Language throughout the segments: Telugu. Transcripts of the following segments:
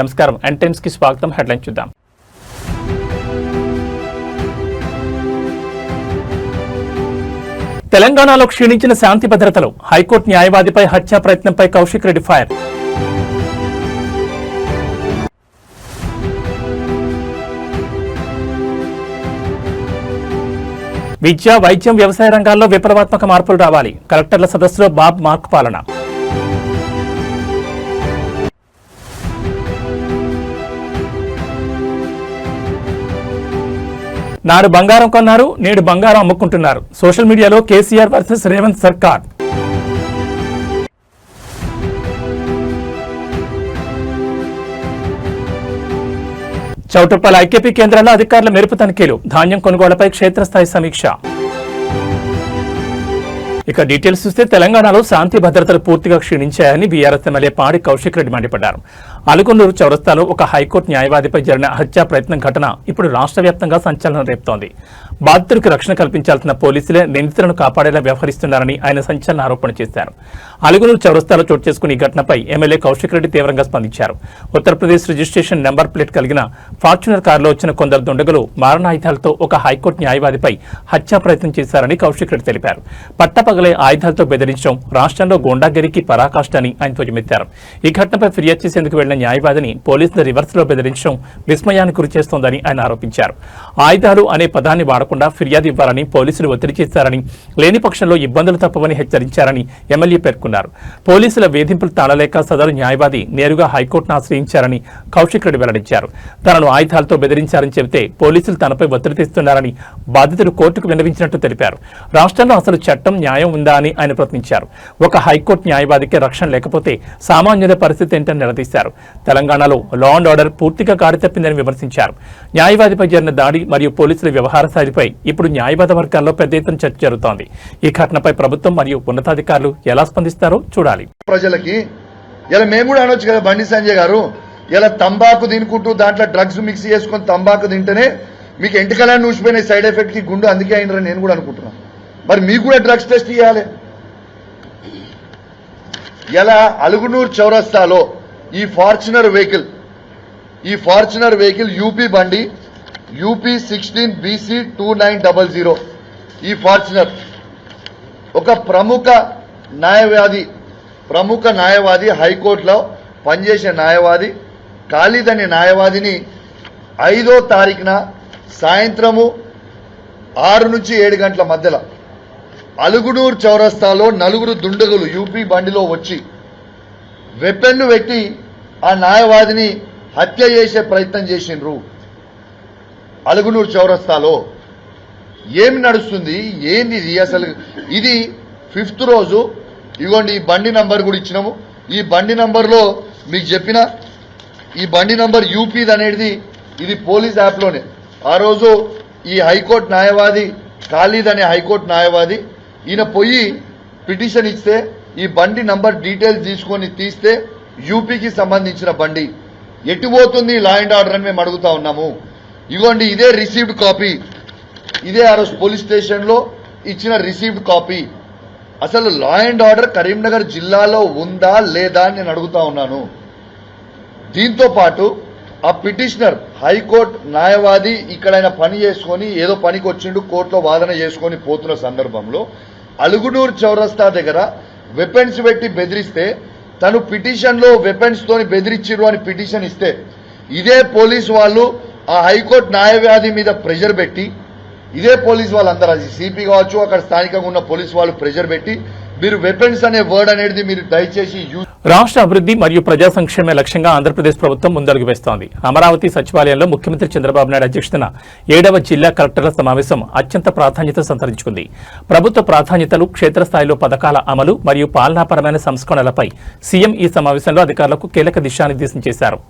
నమస్కారం ఎన్ టైమ్స్ కి స్వాగతం. హెడ్లైన్ చూద్దాం. తెలంగాణలో క్షీణించిన శాంతి భద్రతలు, హైకోర్టు న్యాయవాదిపై హత్యా ప్రయత్నంపై కౌశిక్ రెడ్డి ఫైర్. విద్య, వైద్యం, వ్యవసాయ రంగాల్లో విప్లవాత్మక మార్పులు రావాలి. కలెక్టర్ల సదస్సులో బాబ్ మార్క్ పాలన. నాడు బంగారం కొన్నారు, నేడు బంగారం అమ్ముకుంటున్నారు. సోషల్ మీడియాలో కేసీఆర్ వర్సెస్ రేవంత్ సర్కార్. చౌటుప్పల్ ఐకేపీ కేంద్రాల్లో అధికారుల మెరుపు తనిఖీలు, ధాన్యం కొనుగోళ్లపై క్షేత్రస్థాయి సమీక్ష. ఇక డీటెయిల్స్ చూస్తే తెలంగాణలో శాంతి భద్రతలు పూర్తిగా క్షీణించాయని బీఆర్ఎస్ ఎమ్మెల్యే పాడి కౌశిక్ రెడ్డి మండిపడ్డారు. అలుగునూరు చౌరస్తాలో ఒక హైకోర్టు న్యాయవాదిపై జరిగిన హత్యా ప్రయత్నం ఘటన ఇప్పుడు రాష్ట్ర వ్యాప్తంగా సంచలనం రేపుతోంది. బాధితుడికి రక్షణ కల్పించాల్సిన పోలీసులే నిందితులను కాపాడేలా వ్యవహరిస్తున్నారని ఆయన సంచలన ఆరోపణ చేశారు. అలుగునూరు చౌరస్తాలో చోటు చేసుకున్న ఈ ఘటనపై ఎమ్మెల్యే కౌశిక్ రెడ్డి తీవ్రంగా స్పందించారు. ఉత్తరప్రదేశ్ రిజిస్ట్రేషన్ నెంబర్ ప్లేట్ కలిగిన ఫార్చునర్ కారులో వచ్చిన కొందరు దుండగులు మారణాయుధాలతో ఒక హైకోర్టు న్యాయవాదిపై హత్యా ప్రయత్నం చేశారని కౌశిక్ రెడ్డి తెలిపారు. పట్టపగలే ఆయుధాలతో బెదిరించడం రాష్ట్రంలో గోండాగిరికి పరాకాష్ట అని ఆయన ధ్వజమెత్తారు. ఈ ఘటనపై ఫిర్యాదు చేసేందుకు వెళ్లిన న్యాయవాదిని పోలీసులు రివర్స్ లో బెదిరించడం విస్మయానికి గురి చేస్తోందని ఆయన ఆరోపించారు. ఆయుధాలు అనే పదాన్ని వాడకుండా ఫిర్యాదు ఇవ్వాలని పోలీసులు ఒత్తిడి చేశారని, లేని పక్షంలో ఇబ్బందులు తప్పవని హెచ్చరించారని ఎమ్మెల్యే పేర్కొన్నారు. పోలీసుల వేధింపులు తాళలేక సదరు న్యాయవాది నేరుగా హైకోర్టును ఆశ్రయించారని కౌశిక్ రెడ్డి వెల్లడించారు. తనను ఆయుధాలతో బెదిరించారని చెబితే పోలీసులు తనపై ఒత్తిడి తెస్తున్నారని బాధితుడు కోర్టుకు విన్నవించినట్టు తెలిపారు. రాష్ట్రంలో అసలు చట్టం, న్యాయం ఉందా అని ఆయన ప్రశ్నించారు. ఒక హైకోర్టు న్యాయవాదికి రక్షణ లేకపోతే సామాన్యుల పరిస్థితి ఏంటని నిలదీశారు. తెలంగాణలో లా అండ్ ఆర్డర్ పూర్తిగా గాడి తప్పిందని విమర్శించారు. న్యాయవాదిపై జరిగిన దాడి మరియు పోలీసుల వ్యవహార శైలిపై ఇప్పుడు న్యాయవాద వర్గాల్లో పెద్ద ఎత్తున చర్చ జరుగుతోంది. ఈ ఘటనపై ప్రభుత్వం మరియు ఉన్నతాధికారులు ఎలా స్పందిస్తారో చూడాలి. ప్రజలకి ఇలా మేము కూడా అనొచ్చు కదా, బండి సంజయ్ గారు ఇలా తంబాకు తినుకుంటూ దాంట్లో డ్రగ్స్ మిక్స్ చేసుకుని తంబాకు తింటేనే మీకు ఎంటికలని ఊసిపోయిన సైడ్ ఎఫెక్ట్ కి గుండు అందుకే అయినరని నేను కూడా అనుకుంటున్నాను. మరి మీకు కూడా డ్రగ్స్ టెస్ట్ ఇవ్వాలి. ఇలా అలుగునూరు చౌరస్తాలో ఈ ఫార్చునర్ వెహికల్ యూపీ బండి యూపీ 16 BC 2900 ఈ ఫార్చునర్ ఒక ప్రముఖ న్యాయవాది హైకోర్టులో పనిచేసే న్యాయవాది ఖాళీద్ అనే న్యాయవాదిని 5వ తారీఖున సాయంత్రము 6 నుంచి 7 గంటల మధ్యలో అలుగునూరు చౌరస్తాలో నలుగురు దుండగులు యూపీ బండిలో వచ్చి వెపన్ను పెట్టి ఆ న్యాయవాదిని హత్య చేసే ప్రయత్నం చేసిండ్రు. అలుగునూరు చౌరస్తాలో ఏమి నడుస్తుంది, ఏంది ఇది అసలు? ఇది 5th రోజు. ఇగోండి ఈ బండి నంబర్ కూడా ఇచ్చినాము. ఈ బండి నంబర్లో మీకు చెప్పిన ఈ బండి నంబర్ యూపీది అనేది ఇది పోలీస్ యాప్లోనే. ఆ రోజు ఈ హైకోర్టు న్యాయవాది ఖాళీద్ అనే హైకోర్టు న్యాయవాది ఈయన పోయి పిటిషన్ ఇస్తే ఈ బండి నంబర్ డీటెయిల్స్ తీసుకొని తీస్తే యూపీకి సంబంధించిన బండి ఎటు పోతుంది లా అండ్ ఆర్డర్ అని మేము అడుగుతా ఉన్నాము. ఇగోండి ఇదే రిసీవ్డ్ కాపీ, ఇదే ఆ రోజు పోలీస్ స్టేషన్లో ఇచ్చిన రిసీవ్డ్ కాపీ. అసలు లా అండ్ ఆర్డర్ కరీంనగర్ జిల్లాలో ఉందా లేదా అని నేను అడుగుతా ఉన్నాను. దీంతో పాటు ఆ పిటిషనర్ హైకోర్టు న్యాయవాది ఇక్కడ ఆయన పని చేసుకొని ఏదో పనికి వచ్చిండు, కోర్టులో వాదన చేసుకొని పోతున్న సందర్భంలో అలుగునూరు చౌరస్తా దగ్గర వెపన్స్ పెట్టి బెదిరిస్తే తను పిటిషన్లో వెపన్స్ తోని బెదిరించిరు అని పిటిషన్ ఇస్తే ఇదే పోలీసు వాళ్ళు ఆ హైకోర్టు న్యాయవాది మీద ప్రెషర్ పెట్టి, ఇదే పోలీసు వాళ్ళందరూ అది సిపి కావచ్చు అక్కడ స్థానికంగా ఉన్న పోలీసు వాళ్ళు ప్రెషర్ పెట్టి మీరు వెపన్స్ అనే వర్డ్ అనేది మీరు దయచేసి రాష్ట్ర అభివృద్ధి మరియు ప్రజా సంక్షేమ లక్ష్యంగా ఆంధ్రప్రదేశ్ ప్రభుత్వం ముందడుగు వేస్తోంది. అమరావతి సచివాలయంలో ముఖ్యమంత్రి చంద్రబాబు నాయుడు అధ్యక్షతన 7వ జిల్లా కలెక్టర్ల సమావేశం అత్యంత ప్రాధాన్యత సంతరించుకుంది. ప్రభుత్వ ప్రాధాన్యతలు, క్షేత్రస్థాయిలో పథకాల అమలు మరియు పాలనాపరమైన సంస్కరణలపై సీఎం ఈ సమావేశంలో అధికారులకు కీలక దిశానిర్దేశం చేశారు.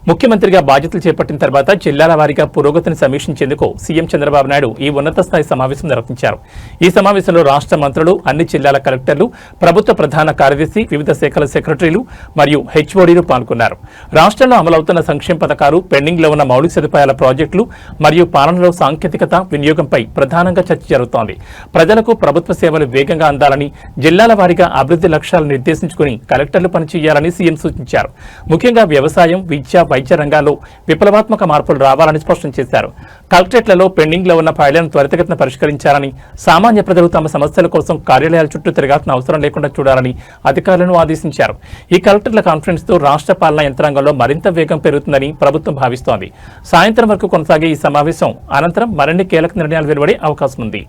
ముఖ్యమంత్రిగా బాధ్యతలు చేపట్టిన తర్వాత జిల్లాల వారీగా పురోగతిని సమీక్షించేందుకు సీఎం చంద్రబాబు నాయుడు ఈ ఉన్నత స్థాయి సమావేశం నిర్వహించారు. ఈ సమావేశంలో రాష్ట్ర మంత్రులు, అన్ని జిల్లాల కలెక్టర్లు, ప్రభుత్వ ప్రధాన కార్యదర్శి, వివిధ శాఖల సెక్రటరీలు మరియు హెచ్ఓడీలు పాల్గొన్నారు. రాష్ట్రంలో అమలవుతున్న సంక్షేమ పథకాలు, పెండింగ్ లో ఉన్న మౌలిక సదుపాయాల ప్రాజెక్టులు మరియు పాలనలో సాంకేతికత వినియోగంపై ప్రధానంగా చర్చ జరుగుతోంది. ప్రజలకు ప్రభుత్వ సేవలు వేగంగా అందాలని, జిల్లాల వారీగా అభివృద్ధి లక్ష్యాలను నిర్దేశించుకుని కలెక్టర్లు పనిచేయాలని సీఎం సూచించారు. ముఖ్యంగా వ్యవసాయం, విద్య, వైద్య రంగాల్లో విప్లవాత్మక మార్పులు రావాలని స్పష్టం చేశారు. కలెక్టరేట్లలో పెండింగ్లో ఉన్న ఫైళ్లను త్వరితగతిన పరిష్కరించాలని, సామాన్య ప్రజలు తమ సమస్యల కోసం కార్యాలయాల చుట్టూ తిరగాల్సిన అవసరం లేకుండా చూడాలని అధికారులను ఆదేశించారు. ఈ కలెక్టర్ల కాన్ఫరెన్స్ తో రాష్ట్ర పాలనా యంత్రాంగంలో మరింత వేగం పెరుగుతుందని ప్రభుత్వం భావిస్తోంది. సాయంత్రం వరకు కొనసాగే ఈ సమావేశం అనంతరం మరిన్ని కీలక నిర్ణయాలు వెలువడే అవకాశం ఉంది.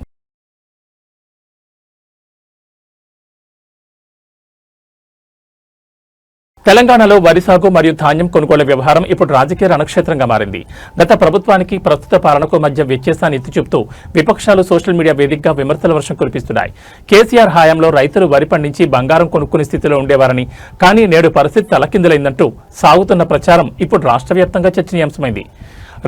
తెలంగాణలో వరి సాగు మరియు ధాన్యం కొనుగోలు వ్యవహారం ఇప్పుడు రాజకీయ రణక్షేత్రంగా మారింది. గత ప్రభుత్వానికి ప్రస్తుత పాలనకు మధ్య వ్యత్యాసాన్ని ఎత్తి చూపుతూ విపక్షాలు సోషల్ మీడియా వేదికగా విమర్శల వర్షం కురిపిస్తున్నాయి. కేసీఆర్ హయాంలో రైతులు వరి పండించి బంగారం కొనుక్కునే స్థితిలో ఉండేవారని, కానీ నేడు పరిస్థితి తలకిందులైందంటూ సాగుతున్న ప్రచారం ఇప్పుడు రాష్ట్ర వ్యాప్తంగా చర్చనీయాంశమైంది.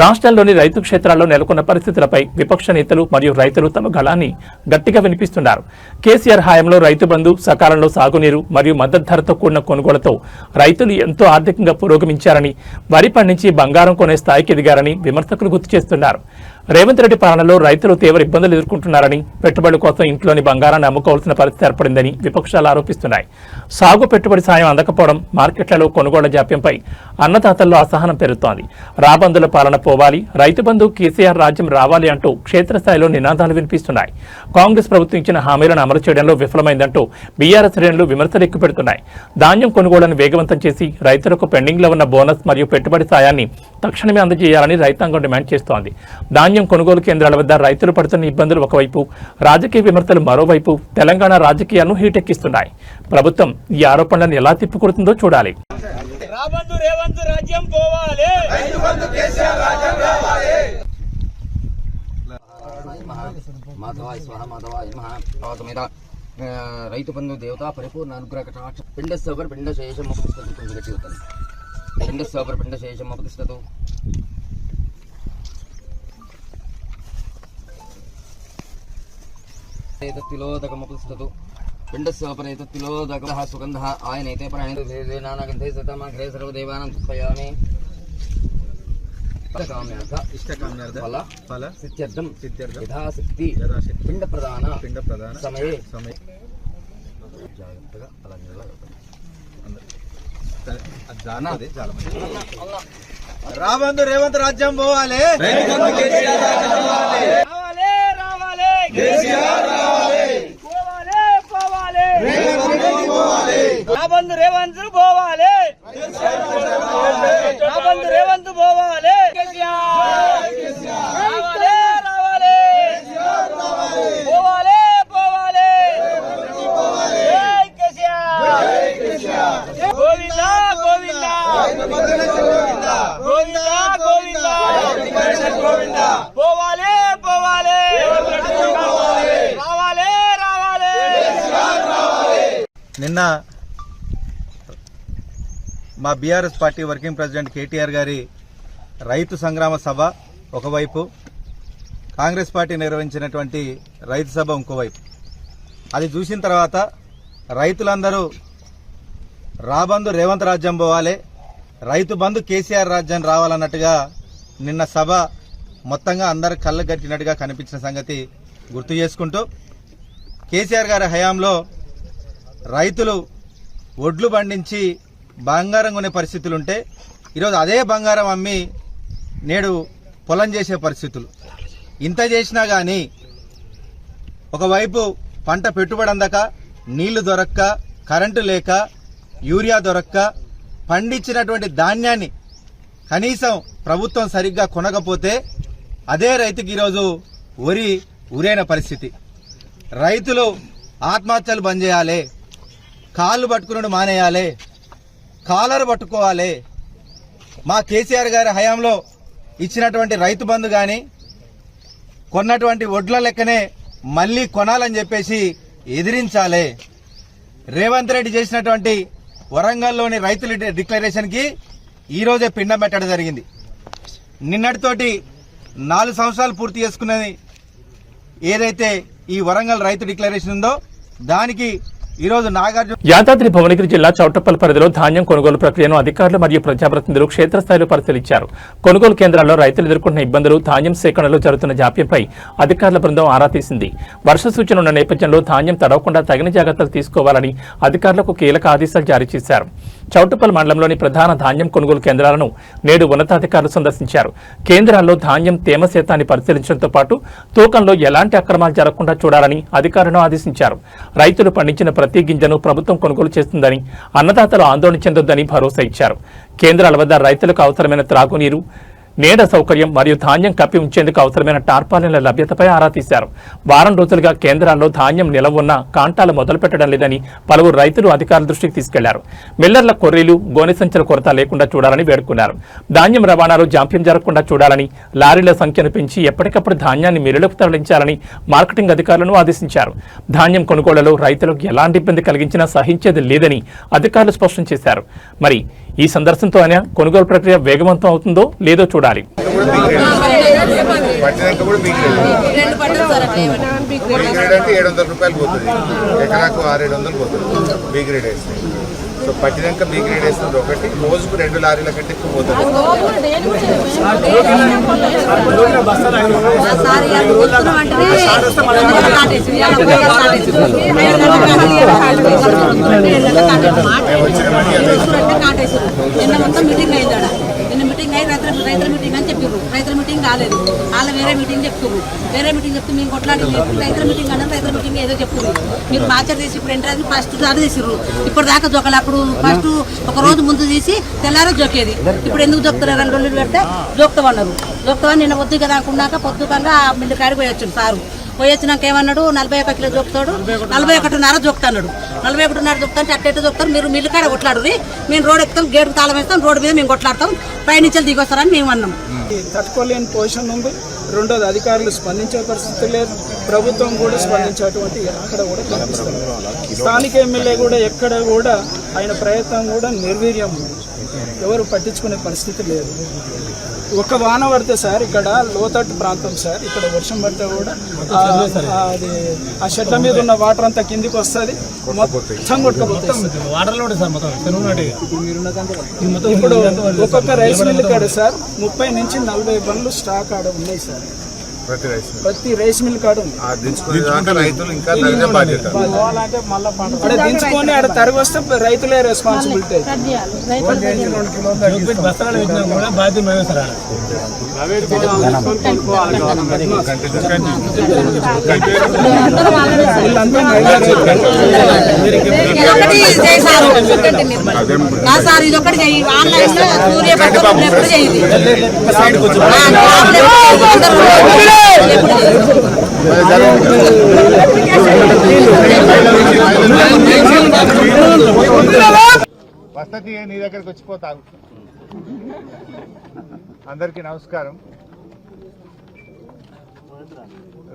రాష్ట్రాల్లోని రైతు క్షేత్రాల్లో నెలకొన్న పరిస్థితులపై విపక్ష నేతలు మరియు రైతులు తమ గళాన్ని గట్టిగా వినిపిస్తున్నారు. కేసీఆర్ హయాంలో రైతు బంధు, సకాలంలో సాగునీరు మరియు మద్దతు ధరతో కూడిన కొనుగోలుతో రైతులు ఎంతో ఆర్థికంగా పురోగమించారని, వరి పండించి బంగారం కొనే స్థాయికి ఎదిగారని విమర్శకులు గుర్తు చేస్తున్నారు. రేవంత్ రెడ్డి పాలనలో రైతులు తీవ్ర ఇబ్బందులు ఎదుర్కొంటున్నారని, పెట్టుబడుల కోసం ఇంట్లోని బంగారాన్ని అమ్ముకోవాల్సిన పరిస్థితి ఏర్పడిందని విపక్షాలు ఆరోపిస్తున్నాయి. సాగు పెట్టుబడి సాయం అందకపోవడం, మార్కెట్లలో కొనుగోళ్ల జాప్యంపై అన్నదాతల్లో అసహనం పెరుగుతోంది. రాబందుల పాలన పోవాలి, రైతు బంధు, కేసీఆర్ రాజ్యం రావాలి అంటూ క్షేత్రస్థాయిలో నినాదాలు వినిపిస్తున్నాయి. కాంగ్రెస్ ప్రభుత్వం ఇచ్చిన హామీలను అమలు చేయడంలో విఫలమైందంటూ బీఆర్ఎస్ శ్రేణులు విమర్శలు ఎక్కుపెడుతున్నాయి. ధాన్యం కొనుగోళ్లను వేగవంతం చేసి రైతులకు పెండింగ్లో ఉన్న బోనస్ మరియు పెట్టుబడి సాయాన్ని తక్షణమే అందజేయాలని రైతాంగం డిమాండ్ చేస్తోంది. ధాన్యం కొనుగోలు కేంద్రాల వద్ద రైతులు పడుతున్న ఇబ్బందులు ఒకవైపు, రాజకీయ విమర్శలు మరోవైపు తెలంగాణ రాజకీయాలను హీటెక్కిస్తున్నాయి. ప్రభుత్వం ఈ ఆరోపణలను ఎలా తిప్పుకొడుతుందో చూడాలి. రైతు బంధు దేవత పరిపూర్ణ అనుగ్రహ కటాక్ష పిండ సబర్ పిండ శేషం పిండ సబర్ పిండ శేషం అపతిష్టతు తిలోదకమపుస్తు పిండస్వపరేతిలోదక సుగంధ ఆయనైతే ప్రాణినానగంధే సతమగ్రే సర్వదేవానం పుష్పయామి ఇష్టకామ్యార్థ ఫల సిద్ధ్యర్థం యథాశక్తి పిండ ప్రదాన సమయే జాగ్రత్తగా అలా రాబందు రేవంత్ రాజ్యం పోవాలి, రాబందు రేవంత్ పోవాలి, రాబందు రేవంత్ పోవాలి, రావాలి రావాలి పోవాలి పోవాలి, గోవిందా గోవిందా గోవిందా గోవిందా పోవాలి పోవాలి రావాలి రావాలి. నిన్న మా BRS party working president KTR గారి రైతు సంగ్రామ సభ ఒకవైపు, కాంగ్రెస్ పార్టీ నిర్వహించినటువంటి రైతు సభ ఇంకోవైపు. అది చూసిన తర్వాత రైతులందరూ రాబందు రేవంత్ రాజ్యం పోవాలి, రైతు బంధు కేసీఆర్ రాజ్యం రావాలన్నట్టుగా నిన్న సభ మొత్తంగా అందరు కళ్ళ కట్టినట్టుగా కనిపించిన సంగతి గుర్తు చేసుకుంటూ, కేసీఆర్ గారి హయాంలో రైతులు ఒడ్లు పండించి బంగారం కొనే పరిస్థితులుంటే ఈరోజు అదే బంగారం అమ్మి నేడు పొలం చేసే పరిస్థితులు. ఇంత చేసినా కానీ ఒకవైపు పంట పెట్టుబడి అందక, నీళ్లు దొరక్క, కరెంటు లేక, యూరియా దొరక్క పండించినటువంటి ధాన్యాన్ని కనీసం ప్రభుత్వం సరిగ్గా కొనకపోతే అదే రైతుకి ఈరోజు ఉరైన పరిస్థితి. రైతులు ఆత్మహత్యలు బంద్ చేయాలి, కాళ్ళు పట్టుకుని మానేయాలి, కాలర్ పట్టుకోవాలి. మా కేసీఆర్ గారి హయాంలో ఇచ్చినటువంటి రైతు బంధు కానీ కొన్నటువంటి వడ్ల లెక్కనే మళ్లీ కొనాలని చెప్పేసి ఎదిరించాలి. రేవంత్ రెడ్డి చేసినటువంటి వరంగల్లోని రైతుల డిక్లరేషన్కి ఈరోజే పిండం పెట్టడం జరిగింది. నిన్నటితోటి 4 సంవత్సరాలు పూర్తి చేసుకున్నది ఏదైతే ఈ వరంగల్ రైతు డిక్లరేషన్ ఉందో దానికి ఈరోజు నాగార్జున. యాదాద్రి భువనగిరి జిల్లా చౌటప్పల్ పరిధిలో ధాన్యం కొనుగోలు ప్రక్రియను అధికారులు మరియు ప్రజాప్రతినిధులు క్షేత్రస్థాయిలో పరిశీలించారు. కొనుగోలు కేంద్రాల్లో రైతులు ఎదుర్కొంటున్న ఇబ్బందులు, ధాన్యం సేకరణలో జరుగుతున్న జాప్యంపై అధికారుల బృందం ఆరా తీసింది. వర్ష సూచన ఉన్న నేపథ్యంలో ధాన్యం తడవకుండా తగిన జాగ్రత్తలు తీసుకోవాలని అధికారులకు కీలక ఆదేశాలు జారీ చేశారు. చౌటుప్పల్ మండలంలోని ప్రధాన ధాన్యం కొనుగోలు కేంద్రాలను నేడు ఉన్నతాధికారులు సందర్శించారు. కేంద్రాల్లో ధాన్యం తేమ శాతాన్ని పరిశీలించడంతో పాటు తూకంలో ఎలాంటి అక్రమాలు జరగకుండా చూడాలని అధికారులను ఆదేశించారు. రైతులు పండించిన ప్రతి గింజను ప్రభుత్వం కొనుగోలు చేస్తుందని, అన్నదాతలు ఆందోళన చెందొద్దని భరోసా ఇచ్చారు. కేంద్రాల వద్ద రైతులకు అవసరమైన త్రాగునీరు, నీడ సౌకర్యం మరియు ధాన్యం కప్పి ఉంచేందుకు అవసరమైన టార్పాలిన్ల లభ్యతపై ఆరా తీశారు. వారం రోజులుగా కేంద్రాల్లో ధాన్యం నిలవ ఉన్న కాంటాలు మొదలుపెట్టడం లేదని పలువురు రైతులు అధికారుల దృష్టికి తీసుకెళ్లారు. మిల్లర్ల కొర్రీలు, గోనె సంచుల కొరత లేకుండా చూడాలని వేడుకున్నారు. ధాన్యం రవాణాలో జాప్యం జరగకుండా చూడాలని, లారీల సంఖ్యను పెంచి ఎప్పటికప్పుడు ధాన్యాన్ని మిల్లులకు తరలించాలని మార్కెటింగ్ అధికారులను ఆదేశించారు. ధాన్యం కొనుగోళ్లలో రైతులకు ఎలాంటి ఇబ్బంది కలిగించినా సహించేది లేదని అధికారులు స్పష్టం చేశారు. మరి ఈ సందర్శనతో అయినా కొనుగోలు ప్రక్రియ వేగవంతం అవుతుందో లేదో చూడాలి. పట్టినాక కూడా బీగ్ రేట్ అంటే 700 రూపాయలు పోతుంది, ఎకరాకు 600-700 పోతుంది బీగ్ రేట్ వేస్తే. సో పట్టినాక బీగ్ రేట్ వేస్తుంది ఒకటి, రోజుకు 2 లారీల కంటే ఎక్కువ పోతుంది. రైతుల మీటింగ్ అని చెప్పారు. రైతుల మీటింగ్ కాలేదు, వాళ్ళ వేరే మీటింగ్ చెప్తున్నారు. వేరే మీటింగ్ చెప్తే మేము కొట్లాడి రైతుల మీటింగ్ అన్నారు. రైతుల మీటింగ్ ఏదో చెప్తున్నారు. మీరు మార్చర్ తీసి ఇప్పుడు ఎంటర్ ఫస్ట్ సార్ తీసిర్రు. ఇప్పుడు దాకా జోకలు అప్పుడు ఫస్ట్ ఒక రోజు ముందు తీసి తెల్లారో జోకేది. ఇప్పుడు ఎందుకు జోకుతున్నారు? 2 రోజులు పెడితే జోక్తామన్నారు. జోక్తామని నిన్న పొద్దుగా రాకున్నాక పొద్దుకంగా మిల్లు కాడికి పోయి వచ్చిండు సారు. పోయి వచ్చినాక ఏమన్నాడు, 41 కిలో జోక్తాడు, 41.5 జోక్తాడు. 41.5 జోక్తా అంటే అట్టెట్టు జోక్తారు. మీరు మిల్లు కాడ కొట్లాడు, మేము రోడ్ ఎక్కుతాం, గేటుకు తాళం వేస్తాం, రోడ్డు మీద మేము కొట్లాడతాం, పైనుంచి దిగొస్తారని మేము అన్నాం. తట్టుకోలేని పొజిషన్ ఉంది. రెండోది అధికారులు స్పందించే పరిస్థితి లేదు, ప్రభుత్వం కూడా స్పందించేటువంటి అక్కడ కూడా కనిపిస్తుంది. స్థానిక ఎమ్మెల్యే కూడా ఎక్కడ కూడా ఆయన ప్రయత్నం కూడా నిర్వీర్యం, ఎవరు పట్టించుకునే పరిస్థితి లేదు. ఒక వాన పడితే సార్ ఇక్కడ లోతట్టు ప్రాంతం సార్, ఇక్కడ వర్షం పడితే కూడా అది ఆ షెడ్ల మీద ఉన్న వాటర్ అంతా కిందికి వస్తుంది, మొత్తం కొట్టుకుపోతుంది. ఇప్పుడు ఒక్కొక్క రైస్ మిల్ కాడ సార్ 30 నుంచి 40 బండ్లు స్టాక్ ఆడ ఉన్నాయి సార్. ప్రతి రైస్ మిల్ కాడ ఉంది. అక్కడ దించుకొని ఆడ తరిగి వస్తే రైతులే రెస్పాన్సిబిలిటీ. సార్ ఇది ఒకటి ఆన్లైన్ లో సూర్య ఎప్పుడు చేయాలి. వసతి నీ దగ్గరికి వచ్చిపోతావు. అందరికీ నమస్కారం.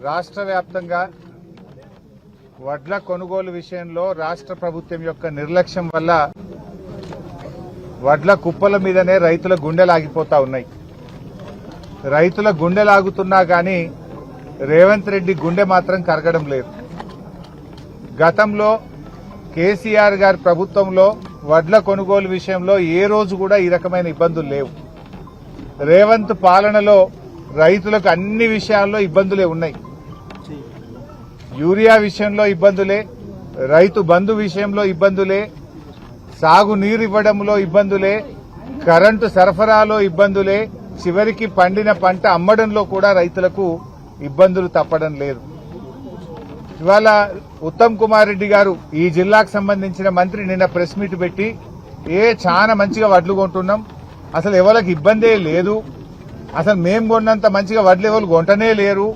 రాష్ట్ర వ్యాప్తంగా వడ్ల కొనుగోలు విషయంలో రాష్ట్ర ప్రభుత్వం యొక్క నిర్లక్ష్యం వల్ల వడ్ల కుప్పల మీదనే రైతుల గుండెలాగిపోతా ఉన్నాయి. రైతుల గుండెలాగుతున్నా కానీ రేవంత్ రెడ్డి గుండె మాత్రం కరగడం లేదు. గతంలో కేసీఆర్ గారి ప్రభుత్వంలో వడ్ల కొనుగోలు విషయంలో ఏ రోజు కూడా ఈ రకమైన ఇబ్బందులు లేవు. రేవంత్ పాలనలో రైతులకు అన్ని విషయాల్లో ఇబ్బందులే ఉన్నాయి. యూరియా విషయంలో ఇబ్బందులే, రైతు బంధు విషయంలో ఇబ్బందులే, సాగు నీరు ఇవ్వడంలో ఇబ్బందులే, కరెంటు సరఫరాలో ఇబ్బందులే, చివరికి పండిన పంట అమ్మడంలో కూడా రైతులకు ఇబ్బందులు తప్పడం లేదు. ఇవాళ ఉత్తమ్ కుమార్ రెడ్డి గారు ఈ జిల్లాకు సంబంధించిన మంత్రి నిన్న ప్రెస్ మీట్ పెట్టి చాలా మంచిగా వడ్లు కొంటున్నాం, అసలు ఎవరికి ఇబ్బందే లేదు, అసలు మేము కొన్నంత మంచిగా వడ్లు ఎవరు కొంటనే లేరు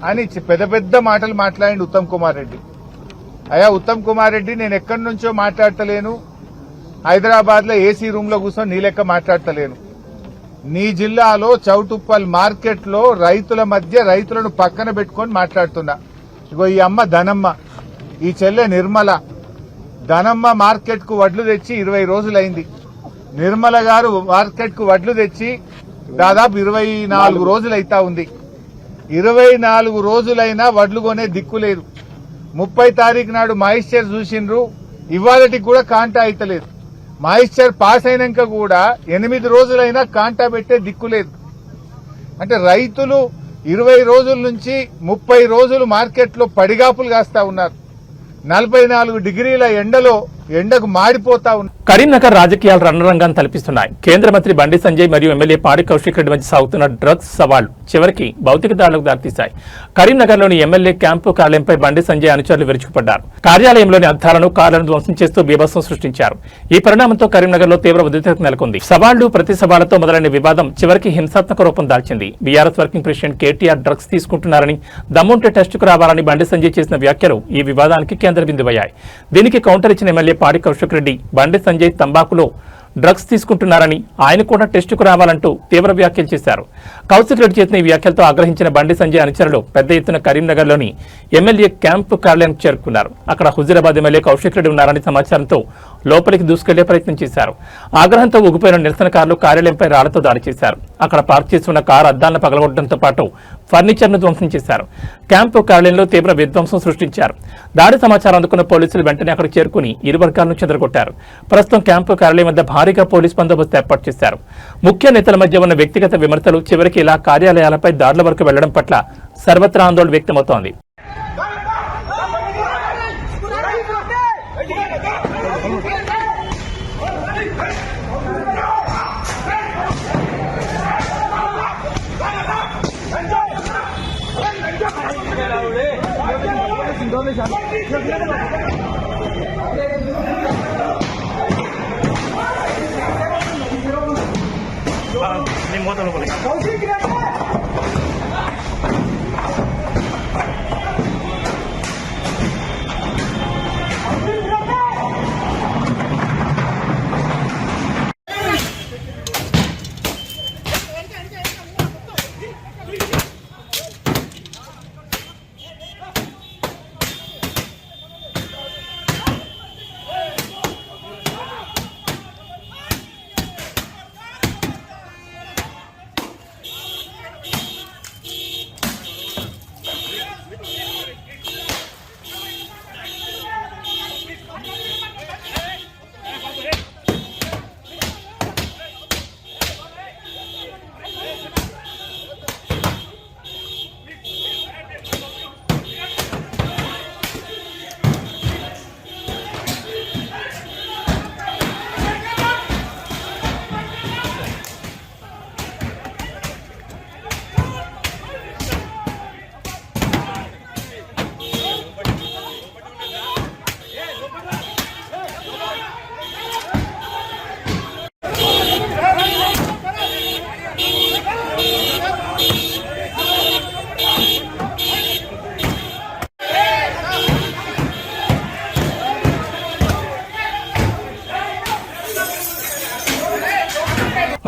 అని పెద్ద పెద్ద మాటలు మాట్లాడిండు ఉత్తమ్ కుమార్ రెడ్డి. అయ్యా ఉత్తమ్ కుమార్ రెడ్డి, నేను ఎక్కడి నుంచో మాట్లాడతలేను, హైదరాబాద్ లో ఏసీ రూమ్ లో కూర్చొని నీ లెక్క మాట్లాడతలేను. నీ జిల్లాలో చౌటుప్పల్ మార్కెట్ లో రైతుల మధ్య రైతులను పక్కన పెట్టుకొని మాట్లాడుతున్నా. ఇగో ఈ అమ్మ ధనమ్మ, ఈ చెల్లె నిర్మల. ధనమ్మ మార్కెట్ కు వడ్లు తెచ్చి 20 రోజులైంది. నిర్మల గారు మార్కెట్ కు వడ్లు తెచ్చి దాదాపు 24 రోజులైతా ఉంది. 24 రోజులైనా వడ్లు కొనే దిక్కు లేదు. 30 తారీఖు నాడు మాయిశ్చర్ చూసిండ్రు, ఇవాళటికి కూడా కాంటా అయితలేదు. మాయిశ్చర్ పాస్ అయినాక కూడా 8 రోజులైనా కాంటా పెట్టే దిక్కు లేదు. అంటే రైతులు 20 రోజుల నుంచి 30 రోజులు మార్కెట్లో పడిగాపులు కాస్తా ఉన్నారు. 44 డిగ్రీల ఎండలో ఎండకు మాడిపోతా ఉన్నారు. కరీంనగర్ రాజకీయాలు రణరంగాన్ని తలపిస్తున్నాయి. కేంద్ర మంత్రి బండి సంజయ్ మరియు ఎమ్మెల్యే పాడి కౌశిక్ రెడ్డి మధ్య సాగుతున్న డ్రగ్స్ సవాళ్లు చివరికి భౌతిక దాడులకు దారితీశాయి. కరీంనగర్లోని ఎమ్మెల్యే క్యాంపు కార్యాలయంపై బండి సంజయ్ అనుచరులు విరుచుకుపడ్డారు. కార్యాలయంలోని అద్దాలను కార్లను ధ్వంసం చేస్తూ బీభత్సం సృష్టించారు. ఈ పరిణామంతో కరీంనగర్లో తీవ్ర ఉద్రిక్తత నెలకొంది. సవాళ్లు ప్రతి సవాళ్లతో మొదలైన వివాదం చివరికి హింసాత్మక రూపం దాల్చింది. BRS working president KTR drugs తీసుకుంటున్నారని, దమ్ముంటే టెస్టుకు రావాలని బండి సంజయ్ చేసిన వ్యాఖ్యలు ఈ వివాదానికి కేంద్ర బిందువయ్యాయి. దీనికి కౌంటర్ ఇచ్చిన ఎమ్మెల్యే పాడి కౌశిక్ రెడ్డి బండి సంజయ్ తంబాకులో డ్రగ్స్ తీసుకుంటున్నారని, ఆయన కూడా టెస్టుకు రావాలంటూ తీవ్ర వ్యాఖ్యలు చేశారు. కౌశిక్ రెడ్డి చేసిన ఈ వ్యాఖ్యలతో ఆగ్రహించిన బండి సంజయ్ అనుచరులు పెద్ద ఎత్తున కరీంనగర్లోని ఎమ్మెల్యే క్యాంపు కార్యాలయానికి చేరుకున్నారు. అక్కడ హుజూరాబాద్ ఎమ్మెల్యే కౌశిక్ రెడ్డి ఉన్నారని సమాచారంతో లోపలికి దూసుకెళ్లే ప్రయత్నం చేశారు. ఆగ్రహంతో ఊగిపోయిన నిరసనకారులు కార్యాలయంపై రాళ్లతో దాడి చేశారు. అక్కడ పార్క్ చేసి ఉన్న కారు అద్దాలను పగలగొట్టడంతో పాటు ఫర్నిచర్ను ధ్వంసం చేశారు. క్యాంపు కార్యాలయంలో తీవ్ర విధ్వంసం సృష్టించారు. దాడి సమాచారం అందుకున్న పోలీసులు వెంటనే అక్కడికి చేరుకుని ఇరు వర్గాలను చెదరగొట్టారు. ప్రస్తుతం క్యాంపు కార్యాలయం వద్ద భారీగా పోలీస్ బందోబస్తు ఏర్పాటు చేశారు. ముఖ్య నేతల మధ్య ఉన్న వ్యక్తిగత విమర్శలు చివరికి ఇలా కార్యాలయాలపై దాడుల వరకు వెళ్లడం పట్ల సర్వత్రా ఆందోళన వ్యక్తమవుతోంది.